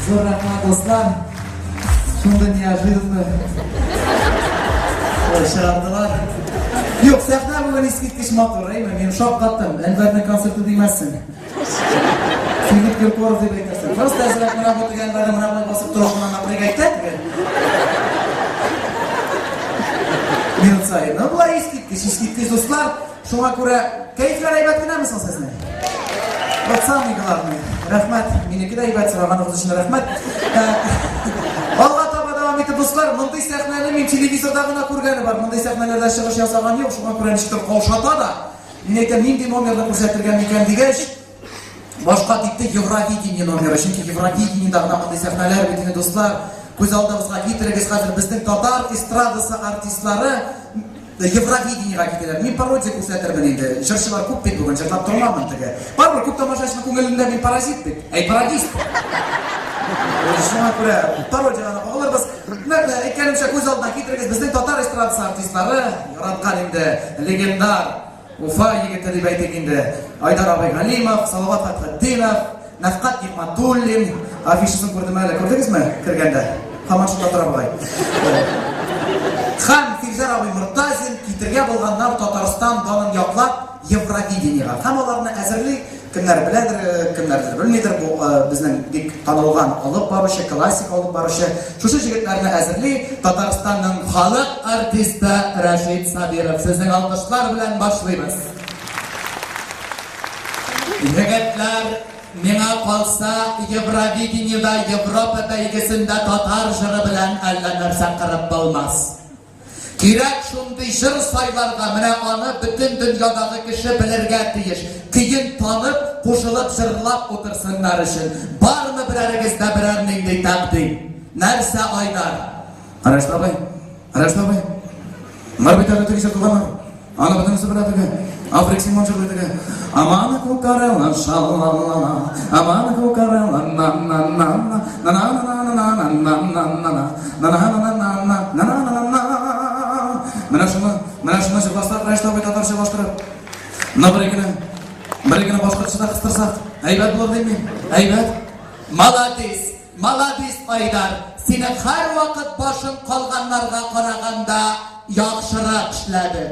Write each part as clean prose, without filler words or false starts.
Zor rahmat dostlar. Şundan неожиданно çağırdılar. Yok, sahne bugün eskitkiş motor, değil mi? Benim şok kattım. Enver'in konserti demezsin. Filip Kirkorov deb aytasan. Просто azalak работаga Enver'in bunaqalar bosib turoqdan napriga aytadi. Minut sayın. Bu eskitkiş dostlar. Şuna göre keyifler aybatginamisan sizni? Вот самый главный. Rahmat. Meniki de aybat so'ragan o'zi uchun rahmat. Alloh toba davom etib do'stlar, bunday sahnalarni men televizorda gina ko'rganim bor. Bunday sahnalarda chiqish yasagan yo'q. Shunga ko'ra nechta qovshatadi. Men aytaman, mendek nomerda ko'rsatilgan ekan degach, boshqa tipda Евровидение nomeri. Chunki Евровидениеda bunday sahnalar bitini do'stlar, ko'z oldimizga keltiramiz. Hozir bizning Tatar estradasi artistlari Евровидениеga ketadilar. Men parodiya ko'rsatarman endi. Shirchilar ko'p bet bo'lgan, chatlab turmanman taga. Baribir ko'p tomoshachining ko'ngilida men parazitdik. Ey paradist. Shunga ko'ra parodiyani qilib biz aytganimcha ko'z oldidan keltiramiz. Bizning Tatar estradasi artistlari yaratgan endi legendar Ufa yigiti deb aytaylik endi. Aydar Abaygalimov, Salovat Fathidinov, Nafqat Nig'matullin afishasini ko'rdimlar. Ko'rdingizmi? Kirganda. Hamon shunda turib qo'y. Ham Filzar Abi Murtazin kitirga bo'lganlar Tatariston donin yoqlab Евровидениега. Hammalarni azirlik kimlar biladir, kimlardir bilmaydir, bu bizning tanilgan olib borishi, klassik olib borishi. Shu yigitlarni azirlik Tataristonning xalq artisti Rashid Sabirov. Sizning olqishlar bilan boshlaymiz. Yigitlar, menga qolsa Евровидениеда Yevropa beygisinde Tatar jiri bilan alla narsa qilib bo'lmas. Kerak shunday jir saylarga mana onu bütün dünyodagi kishi bilirga tegish. Keyin tanib, qo'shilib jirlab o'tirsinlar uchun. Bormi biraringizda biror mendek taqdim? Narsa Aydar. Qarashtabay. Qarashtabay. Marbitada tegishib turganlar. Ana bitinisi biladiga. Afrika simonchiq biladiga. Amana ko'karela shallalala. Amana ko'karela na na na na na na na na na na na na na na na. Mana shuni boshqa rashtabay tatarcha boshqarib. Mana birigina boshqacha qistirsak, aybat bo'ladimi? Aybat. Malades Aydar. Seni har vaqt boshing qolganlarga qaraganda yaxshiroq ishladi.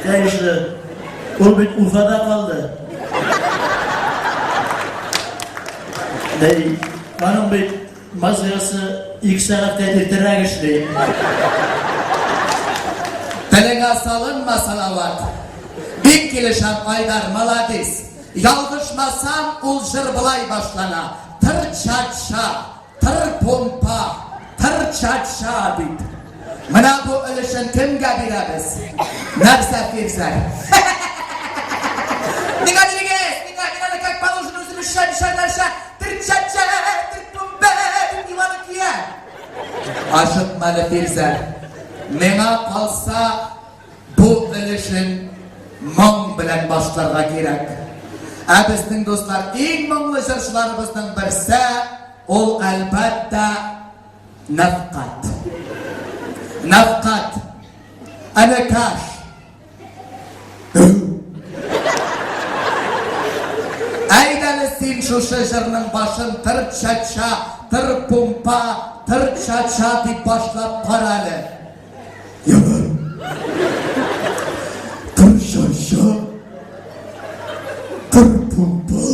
Kayışlı. O bir Urfa'da kaldı. Benim bir mazgası ilk tarafta dirterek işli. Telega salınma salavat. Bir kilişen Aydar malades. Yalgışmasam ul jır bulay başlana. Tır çatşa, tır pompa, tır çatşa deyip. Mana bu ölüşün kimga beramiz? Narsa Filzar. Nega как положено o'zimiz shadisha, tır çatşa, tır pompa, divani kiya. Aşıtmalı Filzar. Menga qolsa bu ölüşün mong bilan boshlarga kerak. Bizning do'stlar, eng mongli jirchilarimizning birisi ol albatta Nafqat. Nafqat. Ana kash. Aydani sen shu shirning başın tır çatşa, tır pompa, tır çatşa deb boshlab qarali. Yaman. Tır çatşa, tır pompa,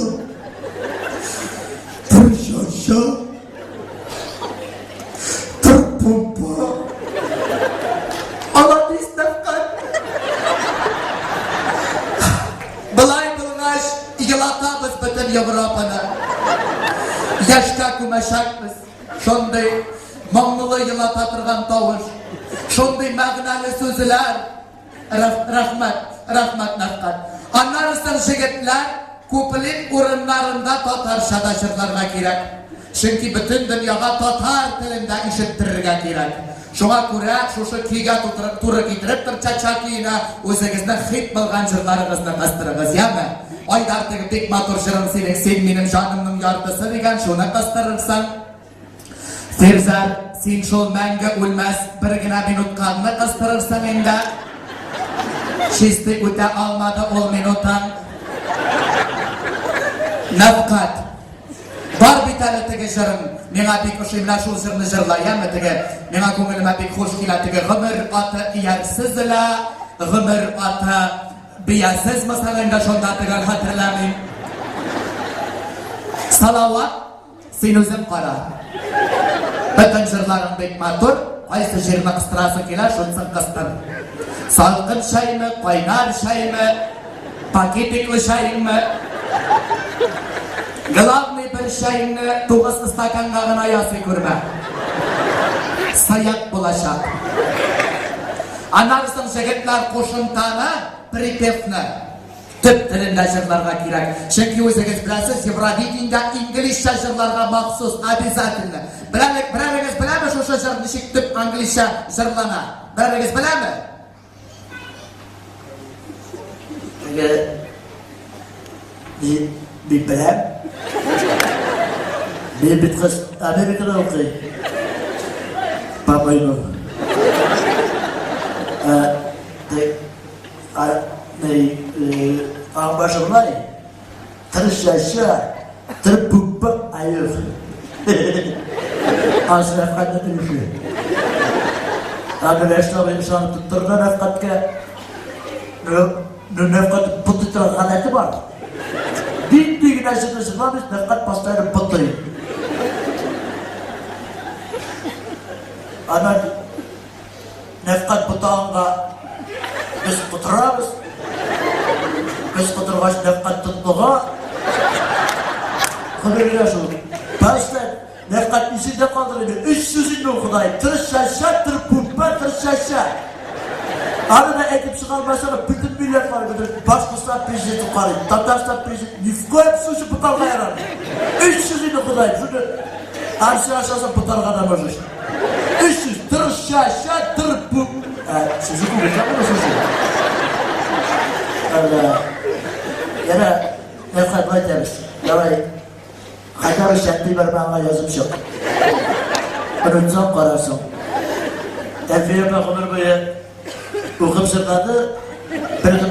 tır çatşa, tır pompa. Allah istifkat. Bilay bilgaş, yılatabız bütün Yevropa'na. Yaşka kumaşakmız. Şunday mağnılı yılatatırgan tovuş. Şunday mağnalı sözler. Rahmat Nafqat. Anlarsan yigitlar ko'plik o'rinlarında Tatarchada shirlarga kerak. Chunki bütün dunyoga Tatar tilida eshittirishga kerak. Shunga ko'ra shu kiyga to'g'ri keltirib Tatarchakina o'zingizning hit bo'lgan shirlaringizni qastirasiz, yami? Aydardagi bek motor shirin sen mening jonimning yordasi degan shuni qastirsan. Filzar, sen shul menga o'lmas birgina minutqani qastirsan endi. Şisti öte almadı ol minutan. Nafkat. Var bir tane tege jırım. Mena pek hoşimla şu zırını jırlayam tege. Mena ko'nglima pek hoş kela tege. G'imir oti iyarsizla. G'imir oti biyasiz masalanda shunda tege hatırlamayım. Salavat sen o'zing qara. Bütün jırlarım bek matur. Qaysi jerni qistirasi kelar shunsin qistir. Salqin shaymi, qaynar shaymi, paketikli shaymi. Главный bir shayni to'g'ri stakangagina yasi ko'rma. Sayak bo'lashaq. Anarsin jigitlar qo'shimtani, pripevni tip tilida jillarga kerak. Chunki o'zingiz bilasiz, Yevrovideniya inglizcha jillarga maxsus обязательно. Bilaringiz bilami shu jil nishik tip inglizcha jillana? Bilaringiz bilami? Bir bilen. Bir kız Amerika'da okuyor. Babayım. Başımlar tırşaşa tırpuppa ayır. Aslında nefkatta dönüşüyor. Arkadaşlar insanı tutturduğunda nefkatka nefkat putturan kanatı var. Dindiğin aşırısı var, biz nefkat pastayla putlayın. Ana nefkat putağında biz puturarız. Biz puturgaç nefkat tuttuğa kıvırıyor şu. Pastay nefkat içinde kaldırıyor. Üç sözünü okudayım. Tırşaşa, tırpuppa, tırşaşa. Arada edip çıkarmasana bütün millet var. Başkısından prezidenti karayım. Tatarstan prezidenti. Nifkoyup suçu putalga yarar. Üç sözünü okudayım. Şunu arşı aşağısa putalgadan olmuş. 300 tırşaşa, tırpup. Sizi kuracak mı sözü? Allah. Yine nefkat baytarız. Yavay. Haydar şekli vermeye yazmış yok. Önümüzden kararsın. Elfiye bakımır boyu okup sırladı,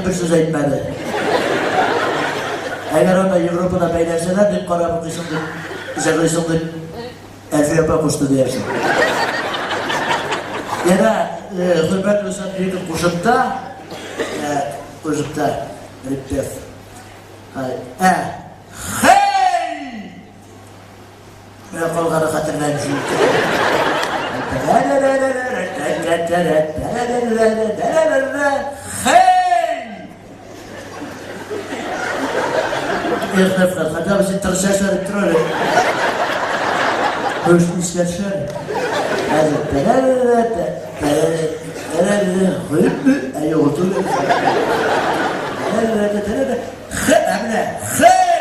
bir söz etmedi. Eğer onda Avrupa'da beylerseler, bir kara bakışındır, bize kışındır, Elfiye bakıştı diyersin. Yine hürmet olsan büyük kuşupta, Riptef. Hey! Ben kolları hatırlamışım. Hey! İlk nefret, hatta bizi tırşaşlar ettirir. Hoşlu işler şöyle. Ay oturuyor. Hey!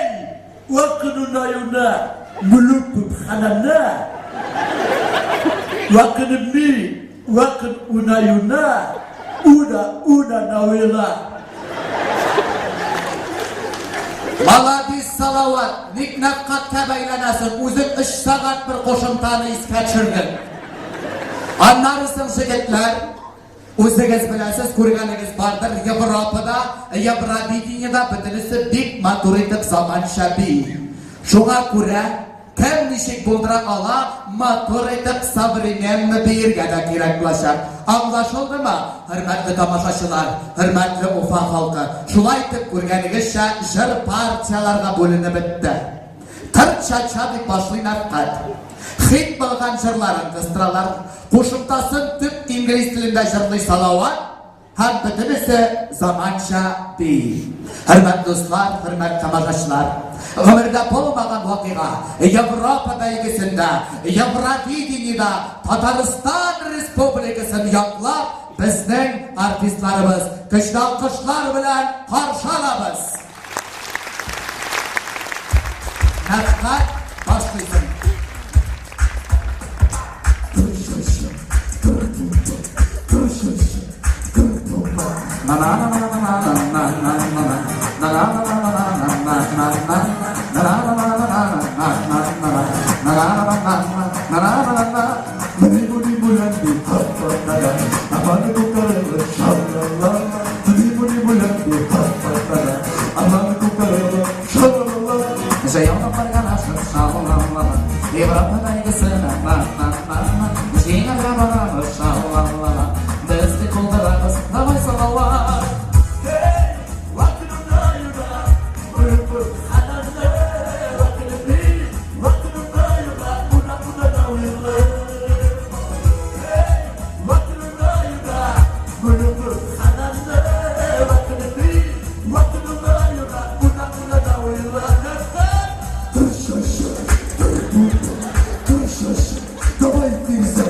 Vakınuna yuna mulukup hanana. Vakın mi? Vakın una yuna. Una navila. Maladis salavat, nik nafkat tabaylanasın, uzun 3 saat bir qo'shimtani isga tushirdim. Anlarsın jigitlar, o'zingiz bilasiz, ko'rganingiz bordir, Yevropada, Yevrovideniyada bitinisi bek matur etib zamonaviy. Shunga ko'ra kim nishik bo'ldira ola, matur etib современный bergada kerak bo'ladi. Anlaşıldımı? Hürmetli tomoshachilar, hürmetli Ufa halkı. Şulay deb ko'rganingizcha jir partiyalarga bo'linib bitdi. Tirchacha deb boshlaydi nafqat. Hit bo'lgan jirlarni distralar qo'shimtasin tip ingliz tilida jirli salovat. Ham bitinisi zamancha değil. Hürmetli do'stlar, hürmetli tomoshachilar. Ömürde bo'lmagan voqea Yevropadagisiında, Yevrovideniyada Tatariston Respublikasini yoqlab bizning artistlarimiz kuchli olqishlar bilan qarshi olamiz. Nafqat boshlaysin. Evropa'da gitsene Müşkiğine beraber şallalala Desti kollarımız davay salavat Hey, vakitinde yürü, buyur, ananı, vakitinde, vakitinde yürü, buna da uyurlu. Hey, vakitinde yürü, buyur, ananı, vakitinde, vakitinde yürü, buna da uyurlu. Davay teyze.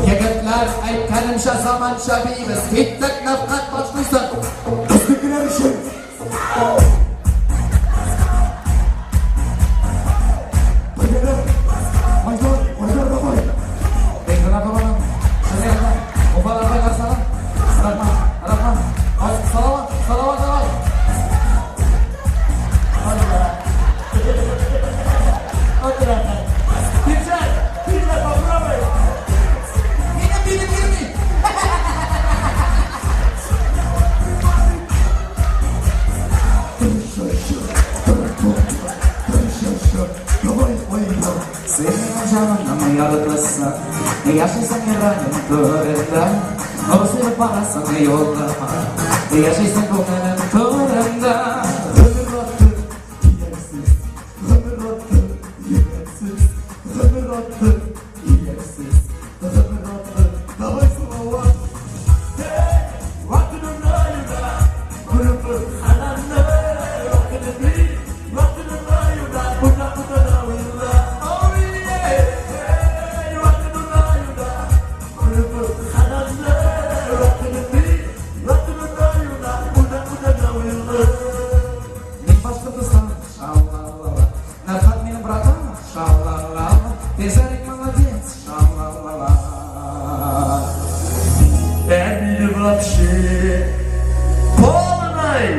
Yigitlar aytganimcha zamon shabiymiz. Ketdik nafqat boshlaysan. Biznikine bir şey. Hayırlar, hayırlar davay. Bekler babanım Şuraya Obalarda kalsana Rahman Salavat salavat Hadi lan. Kimse, kapıramayın. Benim. Senin canına yalıklasın Yaşaysan yararım törende O seni parasını yolda Yaşaysan kokanın törende Ömür attı, yersiz. Ömür attı, yersiz. Ömür attı, yersiz. Ömür attı, davay salavat. Hey, vakitinde yürü, buyur, ananı, vakitinde, vakitinde yürü, buna da uyurlu. Oh yeah, hey, vakitinde yürü, buyur, ananı, vakitinde, vakitinde yürü, buna da uyurlu. Ning başkırdısan Şallalala Nefat meni bırakma Şallalala Tezerik молодец Şallalala Emir вообще полный.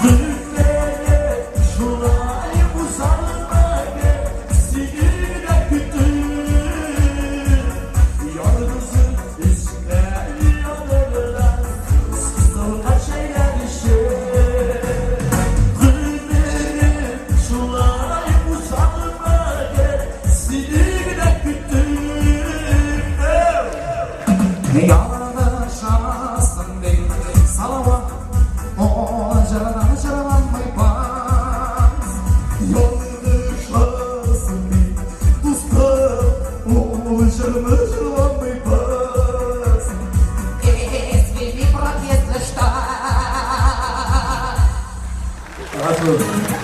Günleri şulay uzanmadı, seni de kütür. Yalnızın üstüne yanırlar, sıkılma şeyler işe. Günleri şulay uzanmadı, seni de kütür. Yalını şansın değil Salavat O canına mıypaz Yanlış şansın bir dostum, o canımı bas. Извини, брат, если что. Хорошо.